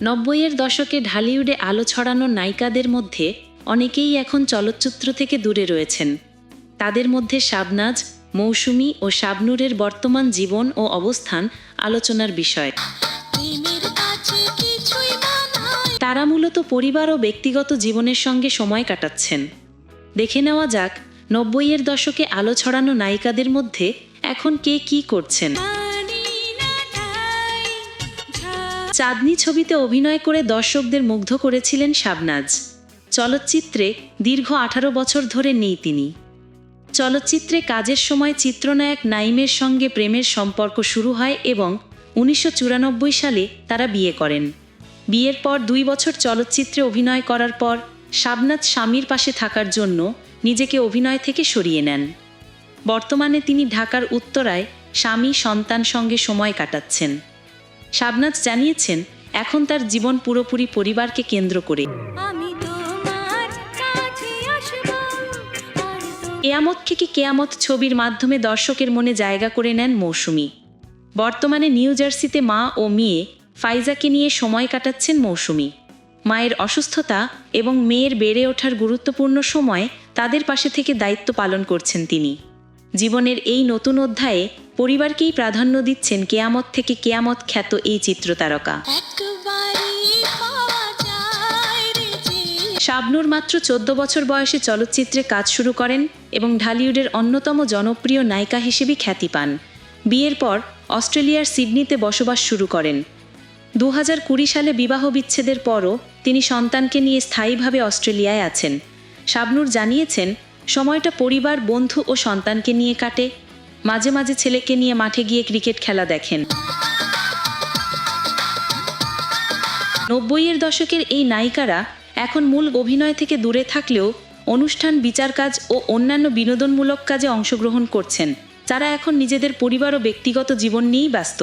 ৯০-এর দশকে ঢালিউডে আলো ছড়ানো নায়িকাদের মধ্যে অনেকেই এখন চলচ্চিত্র থেকে দূরে রয়েছেন। তাদের মধ্যে শাবনাজ, মৌসুমী ও শাবনূরের বর্তমান জীবন ও অবস্থান আলোচনার বিষয়। তারা মূলত পরিবার ও ব্যক্তিগত জীবনের সঙ্গে সময় কাটাচ্ছেন। দেখে নেওয়া যাক ৯০-এর দশকে আলো ছড়ানো নায়িকাদের মধ্যে এখন কে কী করছেন। চাঁদনি ছবিতে অভিনয় করে দর্শকদের মুগ্ধ করেছিলেন শাবনাজ। চলচ্চিত্রে দীর্ঘ ১৮ বছর ধরে নেই তিনি। চলচ্চিত্রে কাজের সময় চিত্রনায়ক নাঈমের সঙ্গে প্রেমের সম্পর্ক শুরু হয় এবং ১৯৯৪ সালে তারা বিয়ে করেন। বিয়ের পর ২ বছর চলচ্চিত্রে অভিনয় করার পর শাবনাজ স্বামীর পাশে থাকার জন্য নিজেকে অভিনয় থেকে সরিয়ে নেন। বর্তমানে তিনি ঢাকার উত্তরায় স্বামী সন্তান সঙ্গে সময় কাটাচ্ছেন। শাবনাজ জানিয়েছেন, এখন তার জীবন পুরোপুরি পরিবারকে কেন্দ্র করে। কেয়ামত থেকে কেয়ামত ছবির মাধ্যমে দর্শকের মনে জায়গা করে নেন মৌসুমী। বর্তমানে নিউ জার্সিতে মা ও মেয়ে ফাইজাকে নিয়ে সময় কাটাচ্ছেন মৌসুমী। মায়ের অসুস্থতা এবং মেয়ের বেড়ে ওঠার গুরুত্বপূর্ণ সময়ে তাদের পাশে থেকে দায়িত্ব পালন করছেন তিনি। জীবনের এই নতুন অধ্যায়ে পরিবারকেই প্রাধান্য দিচ্ছেন কেয়ামত থেকে কেয়ামত খ্যাত এই চিত্রতারকা। শাবনূর মাত্র ১৪ বছর বয়সে চলচ্চিত্রে কাজ শুরু করেন এবং ঢালিউডের অন্যতম জনপ্রিয় নায়িকা হিসেবে খ্যাতি পান। বিয়ের পর অস্ট্রেলিয়ার সিডনিতে বসবাস শুরু করেন। ২০২০ সালে বিবাহ বিচ্ছেদের পরও তিনি সন্তানকে নিয়ে স্থায়ীভাবে অস্ট্রেলিয়ায় আছেন। শাবনূর জানিয়েছেন, সময়টা পরিবার, বন্ধু ও সন্তানকে নিয়ে কাটে। মাঝে মাঝে ছেলেকে নিয়ে মাঠে গিয়ে ক্রিকেট খেলা দেখেন। ৯০-এর দশকের এই নায়িকারা এখন মূল অভিনয় থেকে দূরে থাকলেও অনুষ্ঠান, বিচার কাজ ও অন্যান্য বিনোদনমূলক কাজে অংশগ্রহণ করছেন, যারা এখন নিজেদের পরিবার ও ব্যক্তিগত জীবন নিয়েই ব্যস্ত।